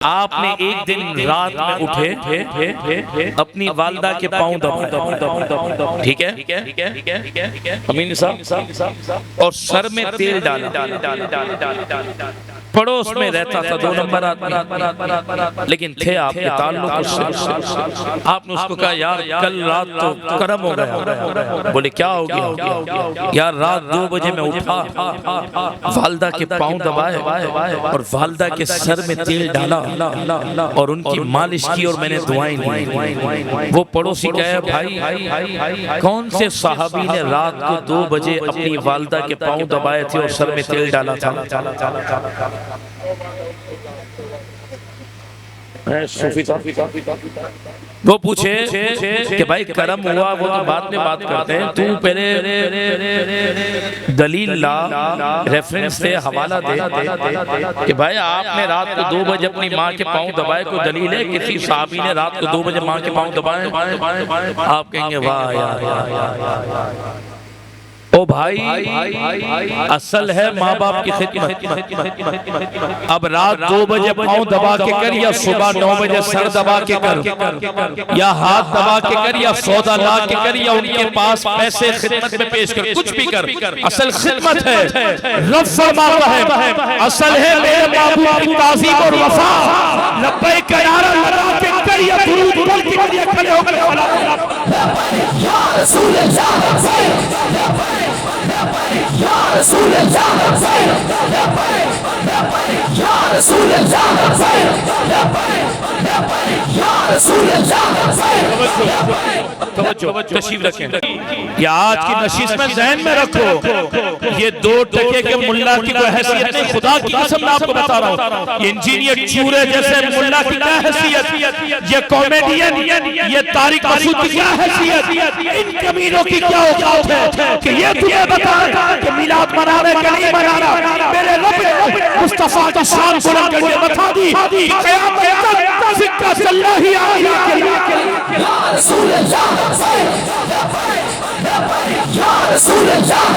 آپ نے ایک دن رات میں اٹھے اپنی والدہ کے پاؤں دبائے، ٹھیک ہے امین صاحب، اور سر میں تیل ڈالا۔ پڑوس میں رہتا تھا 2 نمبر آدمی، لیکن تھے آپ کے تعلق اس سے۔ آپ نے اس کو کہا یار کل رات تو کرم ہو گیا۔ بولے کیا ہو گیا؟ یار رات 2 بجے میں اٹھا، والدہ کے پاؤں دبائے اور والدہ کے سر میں تیل ڈالا اور ان کی مالش کی اور میں نے دعائیں دی۔ وہ پڑوسی کہے بھائی کون سے صحابی نے رات کو 2 بجے اپنی والدہ کے پاؤں دبائے تھے اور سر میں تیل ڈالا تھا؟ وہ پوچھے کہ بھائی کرم ہوا وہ تو بعد میں بات کرتے ہیں، تو پہلے دلیل لا، ریفرنس دے، حوالہ دے کہ بھائی آپ نے رات کو 2 بجے اپنی ماں کے پاؤں دبائے، کوئی دلیل ہے کسی صحابی نے رات کو 2 بجے ماں کے پاؤں دبائے؟ آپ کہیں گے واہ یار او بھائی اصل ہے ماں باپ کی خدمت۔ اب رات 2 بجے پاؤں دبا کے کر یا صبح 9 بجے سر دبا کے کر، یا ہاتھ دبا کے کر یا سودا لا کے کر یا ان کے پاس پیسے خدمت میں پیش کر، کچھ بھی کر، اصل خدمت ہے۔ رب فرماتا ہے اصل ہے میرے محبوب کی تعظیم اور وفا۔ لبیک کا نعرہ لگا کے کر یا درود پڑھ کے کر یا کھڑے ہو کر یا رسول اللہ یا رسول اللہ یا رسول اللہ یا رسول اللہ۔ توجہ تشریف رکھیں، یہ آج کی نشست میں ذہن میں رکھو، یہ 2 ٹکے کے ملا کی کوئی حیثیت نہیں، خدا کی قسم میں آپ کو بتا رہا ہوں۔ یہ انجینئر چورے جیسے ملا کی کیا حیثیت، یہ کامیڈین، یہ طارق مسعود کی کیا حیثیت، ان کمینوں کی کیا اوقات ہے کہ یہ تمہیں بتائیں کہ میلاد منانے کا نہیں منانا۔ میرے رب مصطفیٰ کی شان بلند کر کے بتا دی کہ قیامت تک ذکر صلی اللہ علیہ وسلم یا رسول اللہ یا رسول اللہ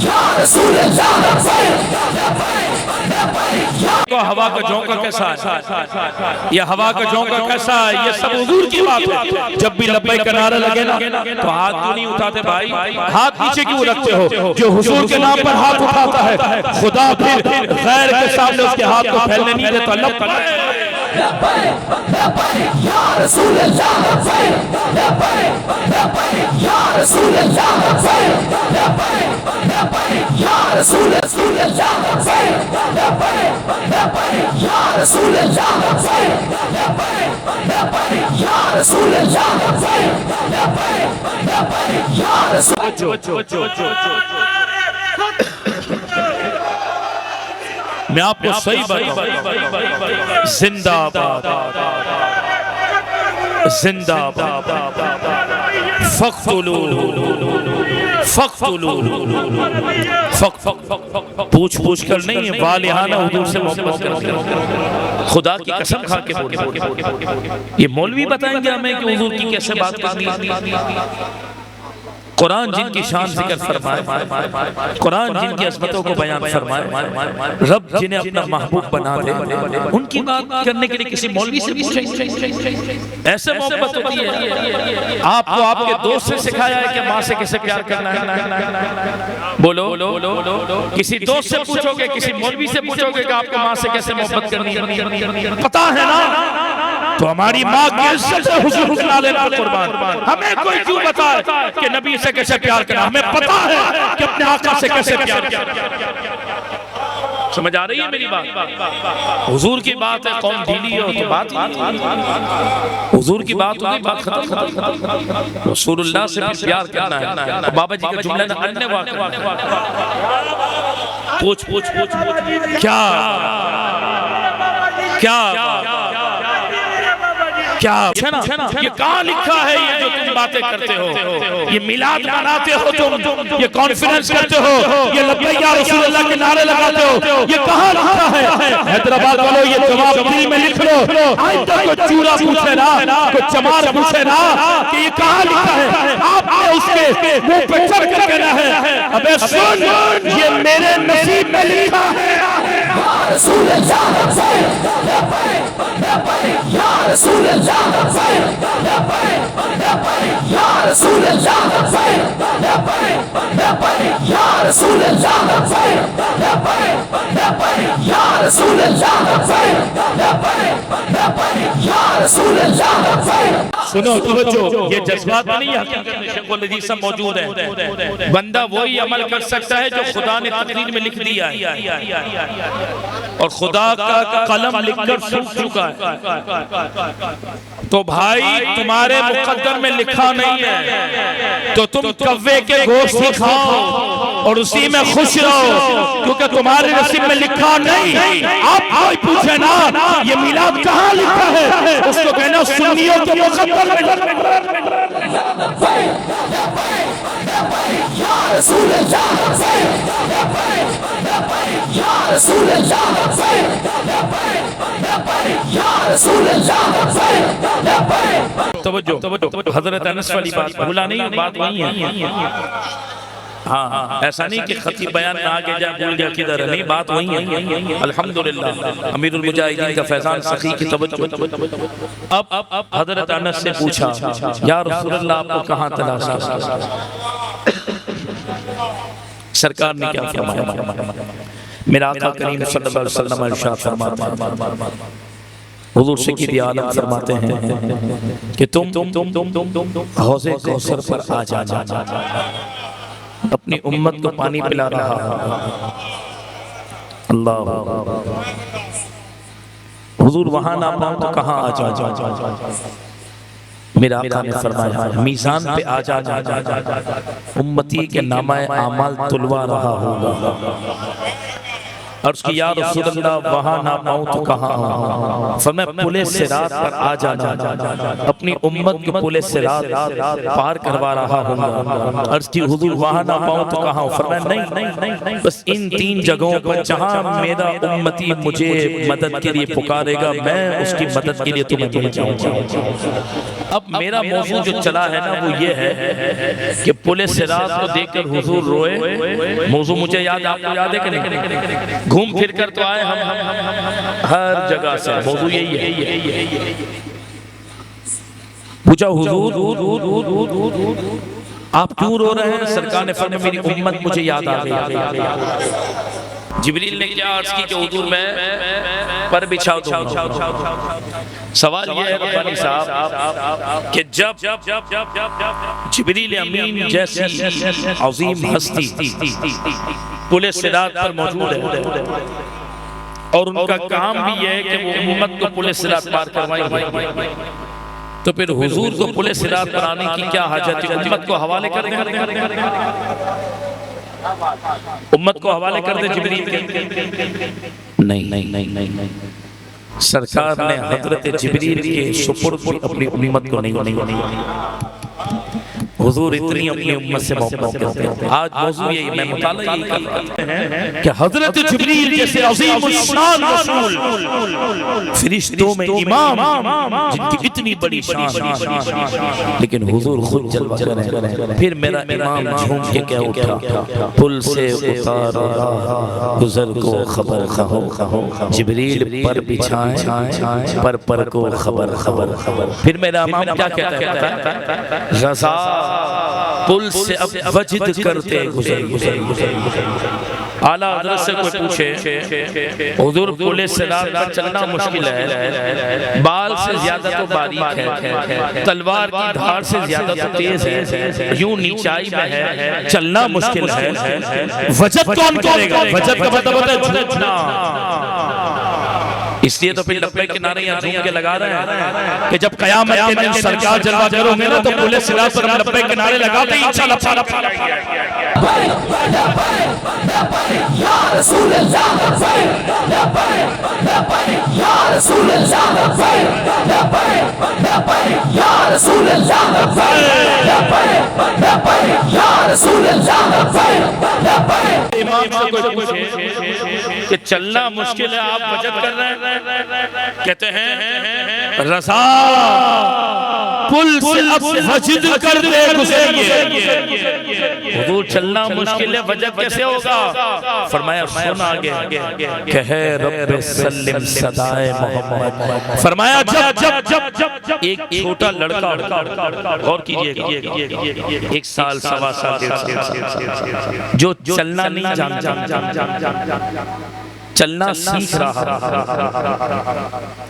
یا رسول اللہ۔ ہوا کا جھونکا کیسا ہے، یہ ہوا کا جھونکا کیسا ہے، یہ سب حضور کی بات ہے۔ جب بھی لبیک کا نعرہ لگے نا تو ہاتھ کیوں نہیں اٹھاتے بھائی؟ ہاتھ نیچے کیوں رکھتے ہو؟ جو حضور کے نام پر ہاتھ اٹھاتا ہے خدا پھر غیر کے سامنے اس کے ہاتھ کو پھیلنے نہیں دیتا۔ یا رسول اللہ یا رسول اللہ یا رسول اللہ یا رسول اللہ یا رسول اللہ۔ میں آپ کو صحیح بتاؤں، زندہ باد زندہ باد، پوچھ کر نہیں، والہانہ حضور سے محبت کر، خدا کی قسم کھا کے بولے۔ یہ مولوی بتائیں گے ہمیں کہ حضور کی کیسے بات کرنی ہے؟ قرآن جن کی شان ذکر فرمائے، قرآن جن کی عظمتوں کو بیان فرمائے، رب جنہیں اپنا محبوب بنا دے، ان کی بات کرنے کے لیے کسی مولوی سے پوچھیں؟ ایسے محبت ہوتی ہے؟ آپ کو آپ کے دوست سے سکھایا ہے کہ ماں سے کیسے پیار کرنا ہے؟ بولو، کسی دوست سے پوچھو گے، کسی مولوی سے پوچھو گے کہ آپ کو ماں سے کیسے محبت کرنی ہے؟ پتا ہے نا؟ تو ہماری ماں کی عزت سے حضور حسن علیہ قربان، ہمیں کوئی کیوں بتائے کہ نبی سے کیسے پیار کرنا؟ ہمیں پتا ہے کہ اپنے آقا سے کیسے پیار کرنا۔ سمجھ آ رہی ہے میری بات؟ حضور کی بات ہے، قوم ڈھیلی ہو تو بات، حضور کی بات ہوگی بات ختم۔ رسول اللہ سے بھی پیار کرنا ہے۔ بابا جی کا جملہ نا اننے واقع، پوچھ کیا یہ کہاں لکھا ہے؟ یہ جو تم باتیں کرتے ہو، یہ میلاد مناتے ہو تم، یہ کانفرنس کرتے ہو، یہ لبیک یا رسول اللہ کے نعرے لگاتے ہو، یہ کہاں لکھا ہے؟ حیدرآباد والوں یہ جواب دل میں لکھ لو، آئندہ کوئی چورا پوچھے نا، کوئی چمار پوچھے نا کہ یہ کہاں لکھا ہے، آپ نے اس کے منہ پہ چڑھ کر کہنا ہے ابے سن، یہ میرے نصیب میں لکھا ہے۔ رسول اللہ یا رسول اللہ یا رسول اللہ یا رسول اللہ یا رسول اللہ یا رسول اللہ. سنو توجہ، یہ جذبات نہیں، حقیقت میں شیخ الحدیث صاحب موجود ہے. بندہ وہی عمل کر سکتا ہے جو خدا نے تقدیر میں لکھ دیا ہے، اور خدا کا قلم لکھ کر سوکھ چکا ہے. تو بھائی تمہارے مقدر میں لکھا نہیں ہے تو تم کوے کے گوشت ہی کھاؤ اور اسی میں خوش رہو، کیونکہ تمہارے نصیب میں لکھا نہیں. آپ کوئی پوچھے نا یہ میلاد کہاں لکھا ہے، اس کو کہنا سنیوں کے مقدر میں لکھا ہے. یا رسول اللہ یا رسول اللہ یا رسول اللہ. توجہ، حضرت انس والی بات بھولا نہیں، بات وہی ہے. ہاں ایسا نہیں کہ خطیب بیان میں آگے جا بھول گیا کدھر، نہیں بات وہی ہے. الحمدللہ امیر المجاہدین کا فیضان سخی کی توجہ. اب حضرت انس سے پوچھا یا رسول اللہ آپ کو کہاں تلاشا؟ سرکار نے کیا فرمایا؟ میرا آقا کریم صلی اللہ علیہ وسلم ارشاد فرماتے ہیں، حضور سید عالم فرماتے ہیں کہ تم حوض کوثر پر آ جانا، اپنی امت کو پانی پلا رہا. اللہ حضور وہاں نہ پاؤں تو کہاں آ جانا؟ میرا آقا نے فرمایا میزان پہ آ جانا، امتی کے نامہ اعمال تلوا رہا ہوگا. عرض کی یا رسول اللہ وہاں نہ پاؤں تو کہاں آؤں؟ فرمایا پلے صراط پر آ جانا، اپنی امت کو پلے صراط پار کروا رہا ہوں. عرض کی حضور وہاں نہ پاؤں تو کہاں آؤں؟ فرمایا نہیں، بس ان 3 جگہوں پر جہاں میرا امتی مجھے مدد کے لیے پکارے گا میں اس کی مدد کے لیے تمہیں مل جاؤں گا. اب میرا موضوع جو چلا ہے نا وہ یہ ہے کہ پلے صراط کو دیکھ کر حضور روئے. موضوع مجھے یاد، آپ کو یاد ہے کہ نہیں؟ گھوم پھر کر تو آئے ہم ہر جگہ سے، موضوع یہی ہے. پوچھا حضور آپ کیوں رو رہے ہیں؟ سرکار نے فرمایا میری امت مجھے یاد آ گئی. جبریل نے کیا عرض کی کہ حضور میں پر بچھا دوں. سوال یہ ہے ربانی صاحب کہ جب جبریل امین جیسی عظیم ہستی پلے صراط پر موجود ہے اور ان کا کام بھی یہ ہے کہ وہ امت کو پلے صراط پار کروائیں گے، تو پھر حضور کو پلے صراط پر آنے کی کیا حاجت ہے؟ امت کو حوالے کر دیں، امت کو حوالے کر دیں جبریل کے. نہیں، سرکار نے حضرت جبریل کے سپرد اپنی امت کو نہیں. حضور اتنی اپنی امت سے محبت کرتے ہیں. آج موضوع یہی، میں مطالعہ یہی کر رہا ہوں کہ حضرت جبریل جیسے عظیم الشان رسول، فرشتوں میں امام، جن کی اتنی بڑی شان، لیکن حضور خود جلوہ کریں. پھر میرا امام جھوم کے کیا اٹھا، پل سے اتار گزر کو خبر کہو، جبریل پر بچھائیں پر کو خبر. پھر میرا امام کیا کہتا ہے؟ رضا پل سے اب وجد کرتے گزر. اعلیٰ حضرت سے کوئی پوچھے حضور پل صراط پر چلنا مشکل ہے، بال سے زیادہ تو باریک ہے، تلوار کی دھار سے زیادہ تو تیز ہے، یوں نیچائی میں ہے، چلنا مشکل ہے، وجد کون کرے گا؟ وجد کا مطلب ہوتا ہے جھوٹنا. اس لیے تو پھر لبیک کے نعرے یہاں جھوم کے لگا رہے ہیں کہ جب قیامت کے دن سرکار جلوہ کرو گے نا تو پلے صراط پر لبیک کے نعرے لگاتے ہی انشاءاللہ پھاڑا یا رسول اللہ یا رسول اللہ یا رسول اللہ یا رسول اللہ. امام سے کوئی پوچھے کہ چلنا مشکل ہے آپ وجد کر رہے ہیں، کہتے ہیں رضا پل سے اب وجد کر دے گزریے. حضور چلنا مشکل ہے، وجہ کیسے ہوگا؟ فرمایا سن آگے کہے رب سلم صدائے محمد، فرمایا جب ایک چھوٹا لڑکا، غور کیجئے گا، 1 سال سوا سال جو چلنا نہیں جانتا، چلنا سیکھ رہا،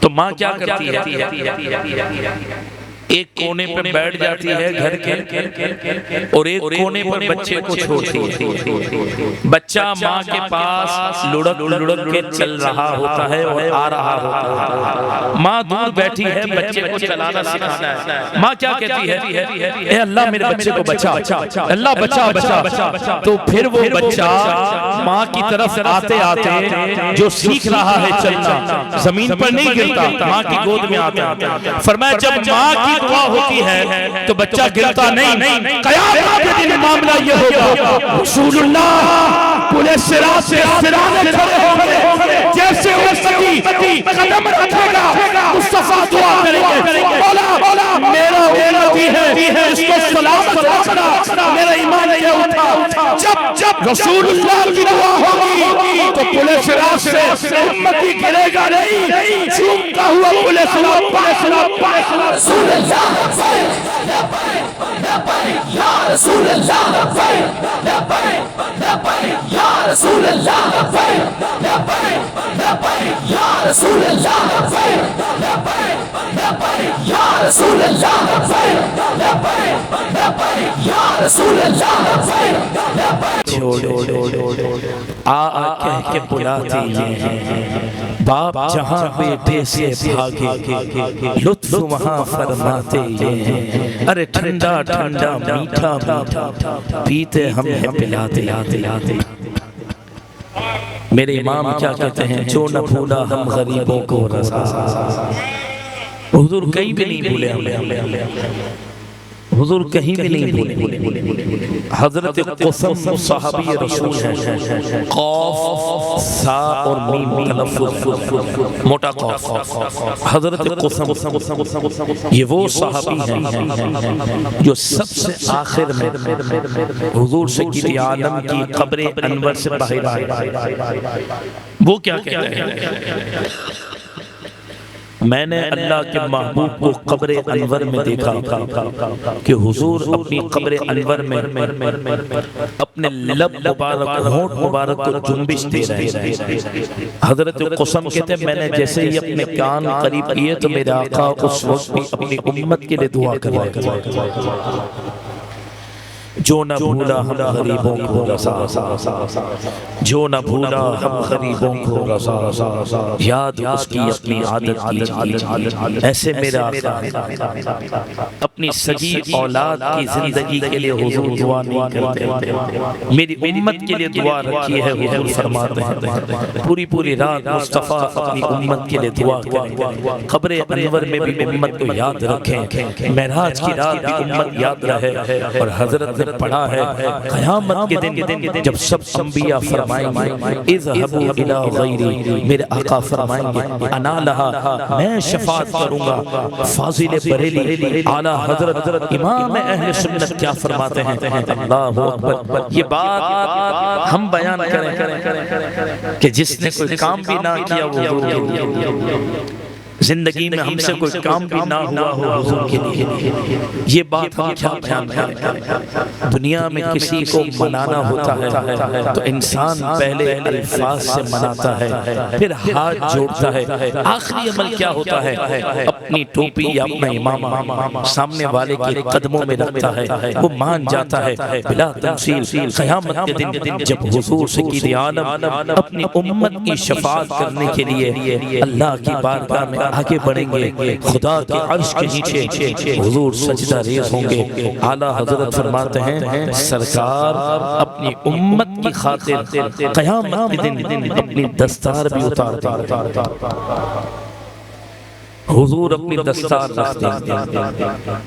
تو ماں کیا کرتی ہے؟ ایک کونے پر بیٹھ جاتی ہے گھر کے، اور ایک کونے پر بچے کو چھوڑتی ہے۔ بچہ ماں کے پاس لڑک لڑک کے چل رہا ہوتا ہے اور آ رہا ہوتا ہے، ماں دور بیٹھی ہے بچے کو چلانا سکھانا ہے۔ ماں کیا کہتی ہے؟ اے اللہ میرے بچے کو بچا، اللہ بچا بچا۔ تو پھر وہ بچہ ماں کی طرف آتے آتے جو سیکھ رہا ہے چلنا، زمین پر نہیں گرتا، ماں کی گود میں آتا ہے۔ فرمایا جب ماں کی دعا ہوتی ہے تو بچہ گرتا نہیں۔ قیامت کے دن معاملہ یہ ہوگا، رسول اللہ پورے صراط سے سرانے کھڑے ہوں گے، جیسے امتی قدم رکھے گا مصطفیٰ دعا کریں گے، مولا میرا امتی ہے اس کو سلامت رکھنا، میرا ایمان یہ اٹھا۔ جب رسول اللہ کی دعا ہوگی تو پورے صراط سے امتی گرے گا نہیں، چومتا ہوا پورے صراط رسول اللہ لبیک لبیک لبیک یا رسول اللہ لبیک لبیک لبیک یا رسول اللہ لبیک لبیک لبیک یا رسول اللہ لبیک لبیک لبیک یا رسول اللہ لبیک لبیک لبیک یا رسول اللہ لبیک لبیک۔ آ کہہ کے بلاتی ہے باپ جہاں بیٹے سے بھاگے، لطف وہاں فرماتے ہیں، ارے ٹھنڈا ٹھنڈا میٹھا میٹھا پیتے ہم ہیں پلاتے۔ میرے امام کیا کہتے ہیں؟ جو نہ بھولا ہم غریبوں کو رضا۔ حضور کہیں بھی نہیں بھولے، حضور کہیں بھی نہیں بھولے۔ حضرت قسم صحابی رسول ہیں، قاف سا اور میم تلفظ موٹا قاف۔ حضرت قسم یہ وہ صحابی ہیں جو سب سے آخر میں حضور سید عالم کی قبر انور سے باہر آئے۔ وہ کیا کہتے ہیں؟ میں نے اللہ کے محبوب کو قبر انور میں دیکھا کہ حضور اپنی قبر انور میں اپنے لب مبارک ہونٹ مبارک کو جنبش دے رہے ہیں۔ حضرت قسم کہتے ہیں میں نے جیسے ہی اپنے کان قریب کیے تو میرے آقا اس وقت بھی اپنی امت کے لیے دعا کر رہے تھے، جو نہ بھولا ہم غریبوں کو رضا، جو نہ بھولا ہم غریبوں کو رضا، یاد اس کی اپنی عادت کیجئے۔ ایسے میرا اپنی سگی اولاد کی زندگی کے لیے حضور دعا نہیں کرتے، میری امت کے لیے دعا رکھی ہے۔ حضور فرماتے ہیں پوری رات مصطفیٰ اپنی امت کے لیے دعا کریں، قبر انور میں بھی امت کو یاد رکھیں، معراج کی رات بھی امت یاد رہے۔ اور حضرت نے پڑھا ہے قیامت کے دن جب سب انبیاء فرمائیں گے اذهبوا الى غیری، میرے آقا فرمائیں گے انا لہا، میں شفاعت کروں گا۔ فاضل بریلی اعلیٰ حضرت امام اہل سنت کیا فرماتے ہیں؟ اللہ اکبر۔ یہ بات ہم بیان کریں کہ جس نے کوئی کام بھی نہ کیا وہ زندگی میں ہم سے کوئی کام بھی نہ ہوا ہو حضور کے لیے، یہ بات ہم کیا بیان کریں؟ دنیا میں کسی کو منانا ہوتا ہے تو انسان پہلے الفاظ سے مناتا ہے، پھر ہاتھ جوڑتا ہے، آخری عمل کیا ہوتا ہے؟ اپنی ٹوپی یا اپنا امامہ سامنے والے کے قدموں میں رکھتا ہے، وہ مان جاتا ہے بلا تمثیل۔ قیامت کے دن جب حضور سید عالم اپنی امت کی شفاعت کرنے کے لیے اللہ کی بارگاہ میں آگے بڑھیں گے، خدا کے عرش کے نیچے حضور سجدہ ریز ہوں گے۔ اعلیٰ حضرت فرماتے ہیں سرکار اپنی امت کی خاطر قیامت کے دن اپنی دستار بھی اتارتے ہیں، حضور اپنی دستار رکھتے ہیں۔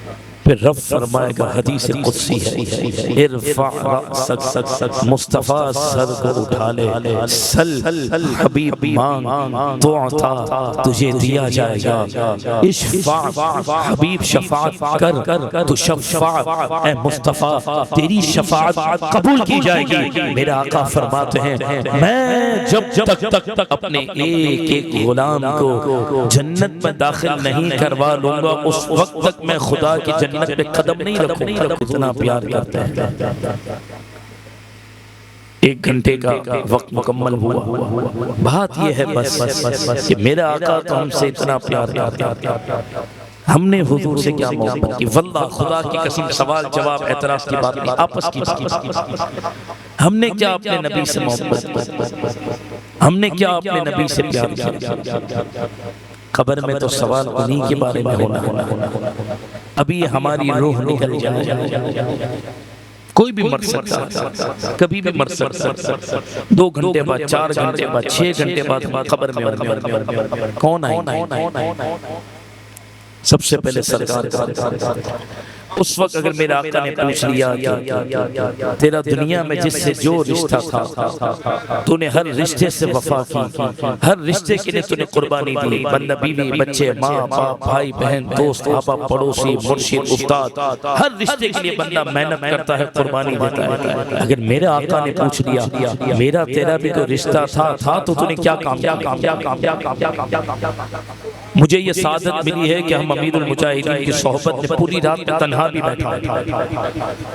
پھر رب فرمائے گا حدیث قدسی ہے ارفع رأسک مصطفیٰ سر کو اٹھا لے سل حبیب مانگ تعطا تجھے دیا جائے گا اشفع حبیب شفاعت کر تو شفع اے مصطفیٰ تیری شفاعت قبول کی جائے گی۔ میرے آقا فرماتے ہیں میں جب تک اپنے ایک ایک غلام کو جنت میں داخل نہیں کروا لوں گا اس وقت تک میں خدا کی جنت پہ قدم نہیں رکھوں گا۔ اتنا پیار کرتے ہیں۔ ایک گھنٹے کا وقت مکمل ہوا، بات یہ ہے بس کہ میرا آقا تو ہم سے اتنا پیار کرتا ہے، ہم نے حضور سے کیا محبت کی۔ واللہ خدا کی قسم سوال جواب اعتراض کی بات نہیں، آپس کی بات۔ ہم نے کیا اپنے نبی سے محبت کی، ہم نے کیا اپنے نبی سے پیار کیا۔ قبر میں تو سوال انہی کے بارے میں ہونا۔ ابھی ہماری روح نکل جائے، کوئی بھی مر سکتا، کبھی بھی مر سکتا، 2 گھنٹے بعد، 4 گھنٹے بعد، 6 گھنٹے بعد قبر میں کون آئے؟ سب سے پہلے سرکار کا۔ اس وقت اگر میرے آقا نے پوچھ لیا کہ تیرا دنیا میں جس سے جو رشتہ تھا تو نے ہر رشتے سے وفا کی، ہر رشتے کے لیے تو نے قربانی دی، بندہ بیوی بچے ماں باپ بھائی بہن دوست احباب پڑوسی مرشد استاد، ہر رشتے کے لیے بندہ محنت کرتا ہے قربانی دیتا ہے۔ اگر میرے آقا نے پوچھ لیا میرا تیرا بھی تو رشتہ تھا تو نے کیا کام کیا؟ مجھے یہ سعادت ملی ہے کہ ہم امیر المجاہدین کی صحبت میں پوری رات میں تنہا بھی بیٹھا،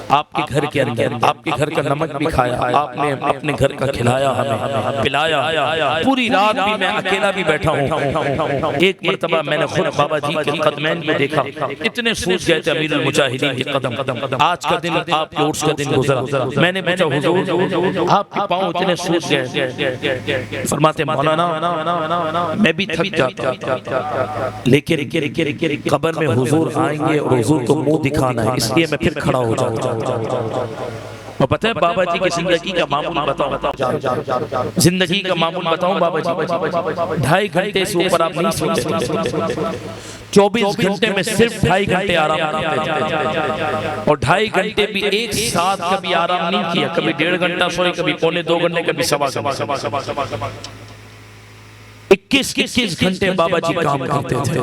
آپ کے گھر کے اندر آپ کے گھر کا نمک بھی کھایا، آپ نے اپنے گھر کا کھلایا ہمیں پلایا، پوری رات بھی میں اکیلا بھی بیٹھا ہوں۔ ایک مرتبہ میں نے خود بابا جی کے قدمین میں دیکھا، اتنے سوج گئے تھے امیر المجاہدین کے قدم۔ آج کا دن آپ کے عرس کا دن گزرا، میں نے پوچھا حضور آپ کے پاؤں اتنے سوج گئے؟ فرماتے مولانا میں بھی تھک جاتا، لیکن قبر میں حضور آئیں گے اور حضور کو منہ دکھانا ہے، اس لیے میں پھر کھڑا ہو جاتا ہوں۔ اور پتہ ہے بابا جی کی زندگی کا معمول بتاؤں، زندگی کا معمول بتاؤں بابا جی 2.5 گھنٹے سے اوپر آپ نہیں سوتے، 24 گھنٹے میں صرف 2.5 گھنٹے آرام کرتے ہیں، اور 2.5 گھنٹے بھی ایک ساتھ کبھی آرام نہیں کیا، کبھی 1.5 گھنٹہ سوئے، کبھی 2.25 گھنٹے، کبھی 1.25 21 گھنٹے بابا جی کام کرتے تھے۔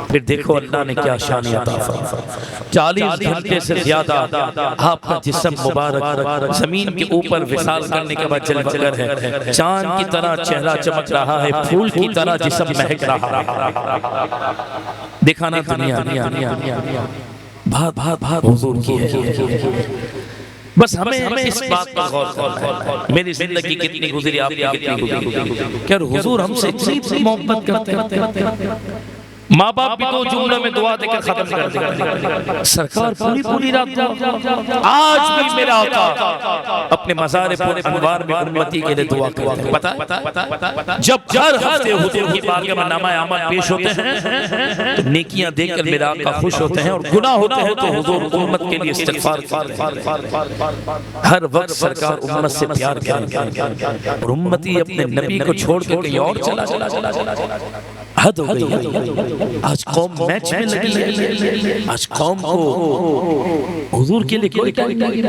پھر دیکھو اللہ نے کیا شان عطا فرمائی، 40 گھنٹے سے زیادہ آپ کا جسم مبارک زمین کے اوپر وصال کرنے کے بعد جلوگر ہے، چاند کی طرح چہرہ چمک رہا ہے، پھول کی طرح جسم مہک رہا ہے۔ دیکھا نا دنیا بات حضور کی ہے۔ بس ہمیں اس بات پر غور کرنا ہے، میری زندگی کتنی گزری، آپ کی کتنی گزری، کہ حضور ہم سے اتنی محبت کرتے ہیں۔ ماں باپ بھی 2 جملوں میں دعا دے کر ختم کر دیتے، سرکار پوری رات آج بھی میرا آقا اپنے مزار پورے انوار میں امتی کے لیے دعا کرتے ہیں۔ پتہ جب ہر ہفتے حضور کی بارگاہ میں نامہ اعمال پیش ہوتے ہیں تو نیکیاں دیکھ کر میرا آقا خوش ہوتے ہیں، اور گناہ ہوتے ہیں تو حضور امت کے لیے استغفار کرتے ہیں۔ ہر وقت سرکار امت سے پیار کرتے ہیں، اور امتی اپنے نبی کو چھوڑ کے کہیں اور چلا، حد ہو گئی۔ آج قوم میچ میں لگی ہے، آج قوم کو حضور کے لیے کوئی ٹائم نہیں،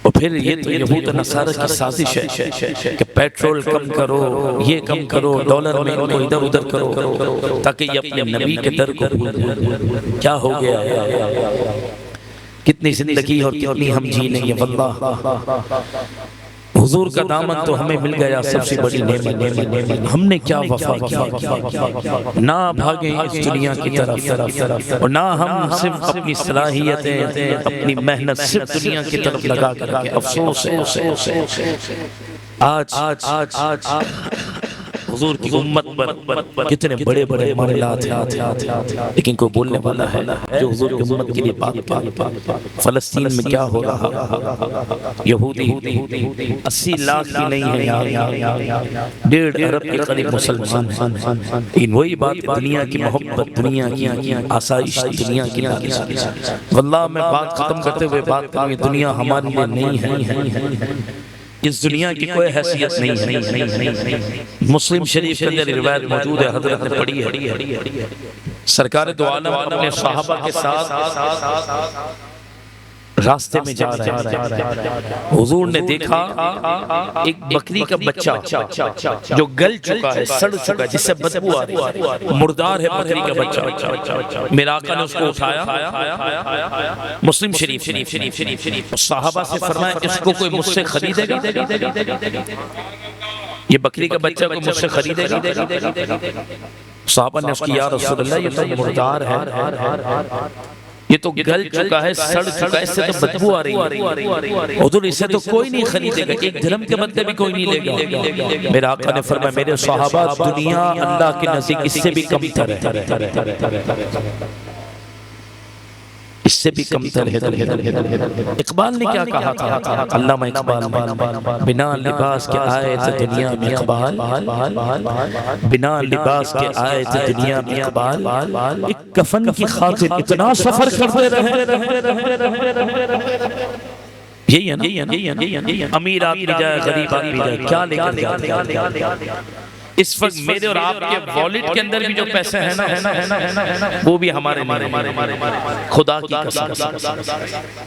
اور پھر یہ تو یہود نصارہ کی سازش ہے کہ پیٹرول کم کرو، یہ کم کرو، ڈالر میں ان کو ادھر ادھر کرو تاکہ یہ اپنے نبی کے در کو بھول۔ کیا ہو گیا ہے، کتنی زندگی اور کتنی ہم جی لیں گے۔ واللہ حضور کا دامن تو ہمیں مل گیا، سب سے بڑی نعمت۔ ہم نے کیا وفا کیا، نہ بھاگیں اس دنیا کی طرف، اور نہ ہم صرف اپنی صلاحیتیں اپنی محنت صرف دنیا کی طرف لگا کر کے۔ افسوس ہے آج حضور کی امت پر کتنے بڑے بڑے معاملات ہیں، لیکن کوئی بولنے والا ہے جو حضور کی امت کے لیے بات کرے۔ فلسطین میں کیا ہو رہا، یہودی 80 لاکھ کی نہیں ہے یار، 1.5 ارب کے قریب مسلمان ہیں، لیکن وہی بات دنیا کی محبت، دنیا کی آسائش، دنیا کی ناکسائش۔ واللہ میں بات ختم کرتے ہوئے بات کروں، دنیا ہمارے لیے نہیں ہے، اس دنیا کی کوئی حیثیت نہیں ہے۔ مسلم شریف کے اندر روایت موجود ہے، حضرت نے پڑھی ہے، سرکار دو عالم اپنے صحابہ کے ساتھ راستے میں جا رہے ہیں، حضور نے دیکھا ایک بکری کا بچہ جو گل چکا ہے، سڑ چکا ہے، جس سے بدبو آ رہی ہے، مردار ہے بکری کا بچہ۔ میرا آقا نے اس کو اٹھایا، مسلم شریف، صحابہ سے فرمایا اس کو کوئی مجھ سے خریدے گا؟ یہ بکری کا بچہ کوئی مجھ سے خریدے گا؟ صحابہ نے اس کی یا رسول اللہ یہ تو مردار ہے، یہ تو گل چکا ہے، سڑ چکا ہے، اس سے تو بدبو آ رہی ہے، حضور اسے تو کوئی نہیں خریدے گا، ایک درہم کے بدلے بھی کوئی نہیں لے گا۔ میرا آقا نے فرمایا میرے صحابہ دنیا اللہ کے نزدیک اس سے بھی کم تر ہے، اس سے بھی کم تر ہے۔ اقبال نے کیا کہا تھا؟ علامہ اقبال نے بنا لباس کے آئے تھے دنیا میں اقبال، بنا لباس کے آئے تھے دنیا میں اقبال، ایک کفن کی خاطر اتنا سفر کرتے رہے۔ یہی ہے نا، امیر آدمی جائے غریب آدمی جائے، کیا لے کر جاتے؟ اس وقت میرے اور آپ کے والیٹ کے اندر بھی جو پیسے ہیں نا وہ بھی ہمارے خدا کی قسم،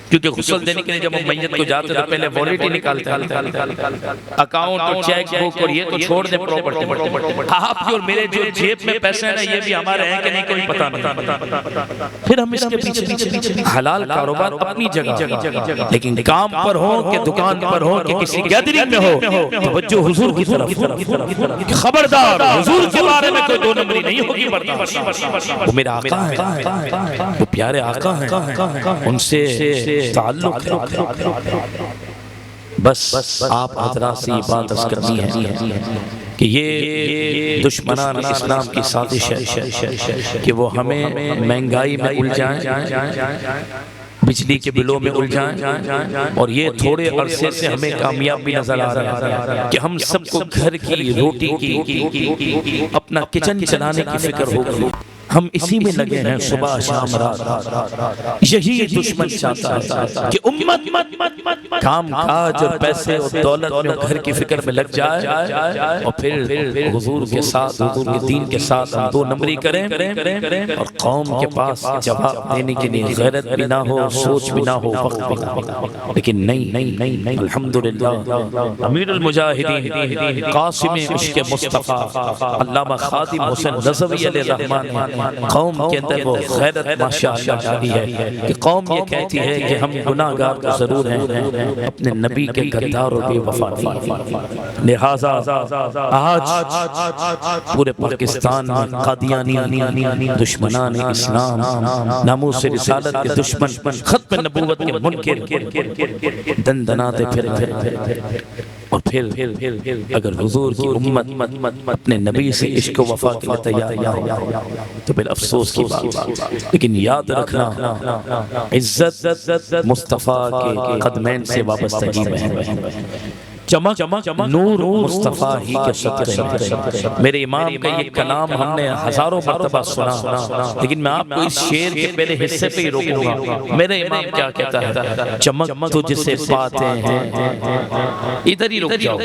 کیونکہ غسل دینے کے لیے جب ہم میت کو جاتے تو پہلے والیٹ ہی نکالتے ہیں، اکاؤنٹ اور چیک بک اور یہ تو چھوڑ دیں پراپرٹی، آپ کی اور میرے جو جیب میں پیسے ہیں نا یہ بھی ہمارے ہیں کہ نہیں کوئی پتہ نہیں۔ پھر ہم اس کے پیچھے حلال کاروبار اپنی جگہ، لیکن کام پر ہو کہ دکان پر ہو کہ کسی گیدرنگ میں ہو، توجہ حضور کی طرف، خبردار حضور کے بارے میں کوئی دو نمبری نہیں ہوگی برداشت۔ وہ میرا آقا ہے، وہ پیارے آقا ہیں، ان سے تعلق ہے۔ بس آپ حضرات سے یہ بات عرض کرنی ہے کہ یہ دشمنان اسلام کی سازش ہے کہ وہ ہمیں مہنگائی میں الجھائیں، بجلی کے بلوں میں الجھائیں، اور یہ تھوڑے عرصے سے ہمیں کامیاب بھی نظر آ رہا ہے کہ ہم سب کو گھر کی روٹی کی اپنا کچن چلانے کی فکر ہوگی، ہم اسی میں لگے ہیں صبح شام رات۔ یہی دشمن چاہتا ہے کہ امت کام کاج اور پیسے اور دولت میں گھر کی فکر میں لگ جائے، اور پھر حضور کے ساتھ، حضور کے دین کے ساتھ ہم دو نمبری کریں، اور قوم کے پاس جواب دینے کے لیے غیرت بھی نہ ہو، سوچ بھی نہ ہو، وقت بھی نہ ہو۔ لیکن نہیں، الحمدللہ امیر المجاہدین قاسم عشق مصطفیٰ علامہ خادم حسین نظوی علیہ الرحمن قوم کے اندر وہ غیرت ماشاءاللہ ڈالی ہے کہ قوم یہ کہتی ہے کہ ہم گناہگار تو ضرور ہیں، اپنے نبی کے غدار و بے وفا نہیں۔ لہذا آج پورے پاکستان میں قادیانی دشمنان اسلام، ناموس رسالت کے دشمن، ختم نبوت کے منکر دن دناتے پھر، اور پھر اگر حضور کی امت اپنے نبی سے عشق و وفا کے لیے تیار نہ ہو تو پھر افسوس کی بات۔ لیکن یاد رکھنا عزت مصطفیٰ کے قدمین سے وابستگی میں ہے، چمک نور مصطفیٰ ہی کے صدقے میں۔ میرے امام کا یہ کلام ہم نے ہزاروں مرتبہ سنا، لیکن میں آپ کو اس شعر کے پہلے حصے پہ ہی روکوں گا۔ میرے امام کیا کہتا ہے؟ چمک تجھ سے پاتے ہیں، ادھر ہی رک جاؤ،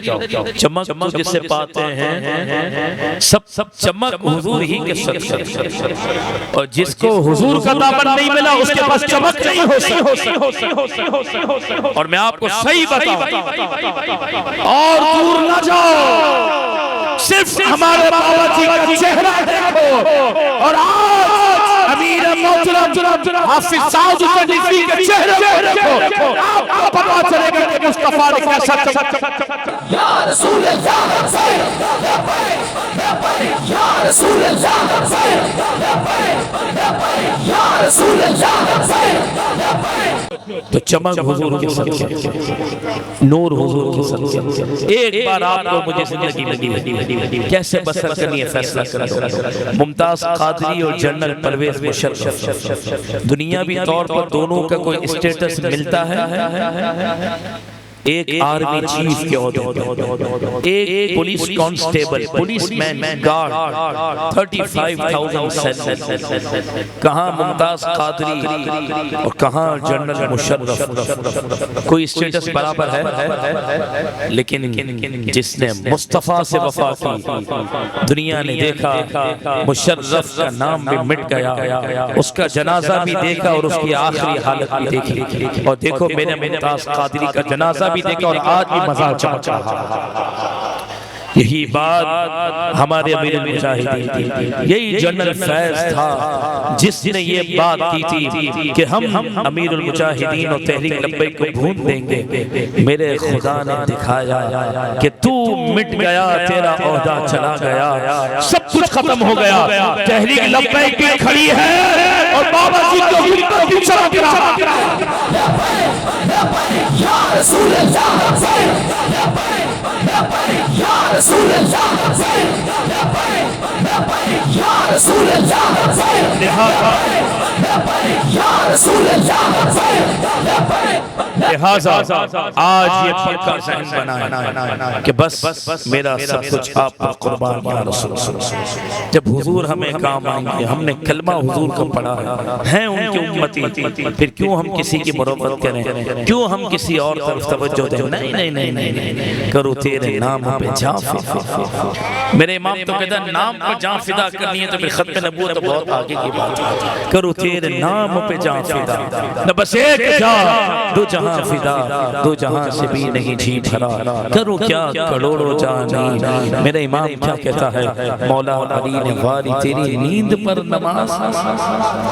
چمک تجھ سے پاتے ہیں، سب چمک حضور ہی کے صدقے، اور جس کو حضور کا دامن نہیں ملا اس کے پاس چمک نہیں ہو سکتی۔ اور میں آپ کو صحیح بتاؤں اور دور نہ جاؤ، صرف ہمارے بابا جی کا چہرہ دیکھو، اور آج امیر محترم حافظ سعد النجفی کے چہرے کو دیکھو، آپ کو پتا چلے گا کہ مصطفیٰ نے کیسا چمک۔ یا رسول اللہ یا رسول اللہ یا رسول اللہ۔ تو چمک حضور کے صدقے، نور حضور کے صدقے۔ ایک بار آپ کو مجھے زندگی لگی کیسے بسر کرنی ہے فیصلہ کرو۔ ممتاز قادری اور جنرل پرویز مشرف، دنیاوی طور پر دونوں کا کوئی اسٹیٹس ملتا ہے؟ ایک آرمی چیف کے عہدے پر، ایک پولیس کانسٹیبل، پولیس مین، گارڈ، 35,000 سیل، کہاں ممتاز قادری اور کہاں جنرل مشرف، کوئی اسٹیٹس برابر ہے؟ لیکن جس نے مصطفیٰ سے وفا کی، دنیا نے دیکھا مشرف کا نام بھی مٹ گیا، اس کا جنازہ بھی دیکھا اور اس کی آخری حالت بھی دیکھی، اور دیکھو میرے ممتاز قادری کا جنازہ بھی دیکھا اور آج بھی مزار چمک رہا۔ یہی بات ہمارے امیر المجاہدین کی، یہی جنرل فیض تھا جس نے یہ بات کی تھی کہ ہم امیر المجاہدین اور تحریک لبیک کو بھون دیں گے۔ میرے خدا نے دکھایا کہ تو مٹ گیا، تیرا عہدہ چلا گیا، سب کچھ ختم ہو گیا، تحریک لبیک بھی کھڑی ہے اور بابا جی کو ہمت بھی چمک رہا۔ یا رسول اللہ، یا رسول اللہ، یا رسول اللہ، لہٰذا آج یہ پکا ذہن بنا کہ بس میرا سب کچھ آپ پر قربان یا رسول اللہ۔ جب حضور ہمیں کام آئیں گے، ہم نے کلمہ حضور کا پڑھا ہے ان کی امتی، پھر کیوں ہم کسی کی مروت کریں، کیوں ہم کسی اور طرف توجہ دیں؟ نہیں، کرو تیرے نام پہ جان فدا۔ میرے امام تو کہتا ہے نام پہ جان فدا کرنی ہے تو پھر ختم نبوت تو بہت آگے کی بات ہے۔ کرو تیرے نام پہ جان فدا، نہ بس ایک جان دو جہاں فدا، دو جہاں سے بھی نہیں جی بھرا، کرو کیا کروڑوں جانی۔ میرے امام کیا کہتا ہے؟ مولا علی نے واری تیری نیند پر نماز،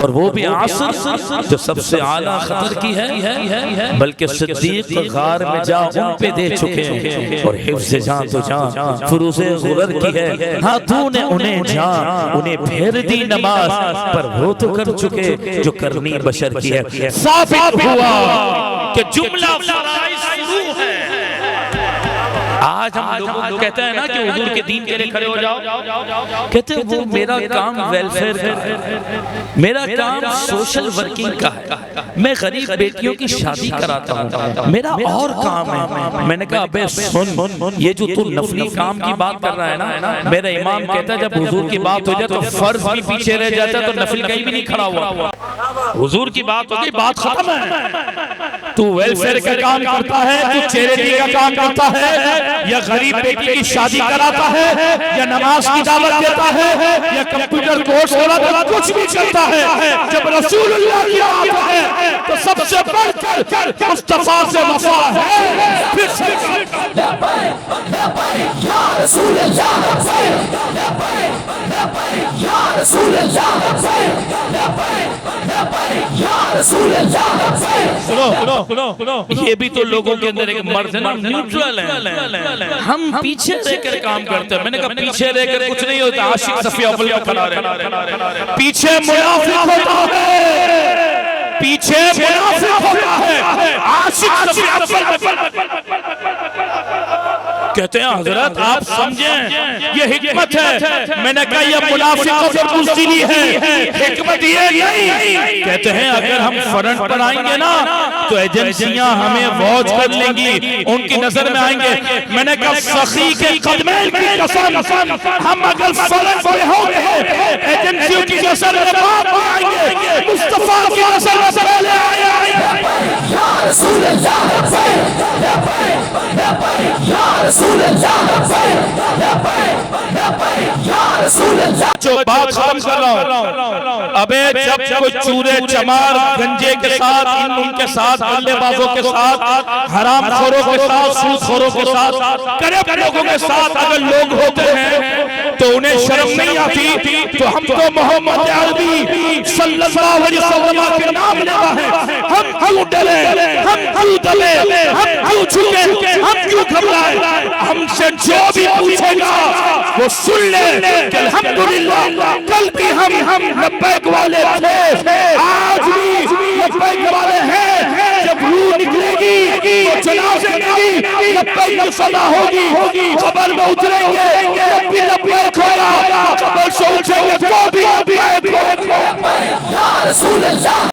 اور وہ بھی عصر جو سب سے اعلیٰ خطر کی ہے، بلکہ صدیق غار میں جا ان پہ دے چکے، اور حفظ جان تو جان فروز غرر کی ہے، ہاں تو نے انہیں پھیر دی نماز، پر وہ تو کر چکے جو کرنی بشر کی ہے۔ ثابت ہوا کہ جملہ فرائض شروع ہے۔ آج ہم لوگوں کو کہتے ہیں نا کہ حضور کے دین کے لئے کھڑے ہو جاؤ، کہتے ہیں وہ میرا کام ویلفیئر کا ہے، میرا کام سوشل ورکنگ کا ہے، میں غریب بیٹیوں کی شادی کراتا ہوں، میرا اور کام ہے۔ میں نے کہا ابے سن، یہ جو تو نفلی کام کی بات کر رہا ہے نا، میرا امام کہتا ہے جب حضور کی بات ہو جائے تو فرض بھی پیچھے رہ جاتا ہے، تو نفل کہیں بھی نہیں کھڑا ہوا۔ حضور کی بات ہو گئی، بات ختم ہے۔ تو ویلفیئر کا کام کرتا ہے، تو چیریٹی کا کام کرتا ہے، یا غریب بیٹی کی شادی کراتا ہے، یا نماز کی دعوت دیتا ہے، یا کمپیوٹر کورس ہونا، کچھ بھی کرتا ہے، جب رسول اللہ کی بات ہے تو سب سے بڑھ کر مصطفیٰ سے وفا ہے۔ پھر سے یا رسول اللہ، یا رسول اللہ، یا رسول اللہ۔ سنو، یہ بھی تو لوگوں کے اندر ایک مرض ہے نا، نیوٹرل ہے، ہم پیچھے رہ کر کام کرتے ہیں۔ میں نے کہا پیچھے رہ کر کچھ نہیں ہوتا، عاشق صفی اول میں کھڑا رہے، پیچھے منافق ہوتا ہے، پیچھے منافق ہوتا ہے، عاشق صفی اول میں کہتے ہیں حضرت آپ سمجھیں یہ حکمت ہے۔ میں نے کہا یہ منافقوں سے بزدلی ہے، حکمت یہ نہیں۔ کہتے ہیں اگر ہم فرنٹ پر آئیں گے نا تو ایجنسیاں ہمیں واچ کر لیں گی، ان کی نظر میں آئیں گے۔ میں نے کہا سخی کے قدمین کی قسم، ہم اگر فرنٹ پر ہوں گے ایجنسیوں کی نظر میں بعد میں آئیں گے، مصطفیٰ کی نظر میں پہلے آئیں گے۔ یا رسول اللہ، یا رسول اللہ، یا رسول اللہ۔ جو بات ختم کر رہا ہوں، ابے جب کوئی چورے چمار گنجے کے ساتھ، ان کے ساتھ، گلے بازوں کے ساتھ، حرام خوروں کے ساتھ، سود خوروں کے ساتھ، کرب لوگوں کے ساتھ اگر لوگ ہوتے ہیں تو انہیں شرم نہیں آتی، تو ہم تو محمد عربی صلی اللہ علیہ وسلم کے نام لیتا ہے، ہم کیوں ڈرے، ہم کیوں دلے، ہم کیوں چھکے، ہم کیوں گھبرائے؟ ہم سے جو بھی پوچھے گا وہ سن لے کہ الحمدللہ کل بھی ہم لبیک والے تھے، آج بھی لبیک والے ہیں۔ جب روح نکلے گی تو جنازے میں لبیک صدا ہوگی، قبر میں اتریں گے جب بھی لبیک ہوگا، قبر سے اٹھیں گے تو بھی لبیک ہوگا۔ یا رسول اللہ۔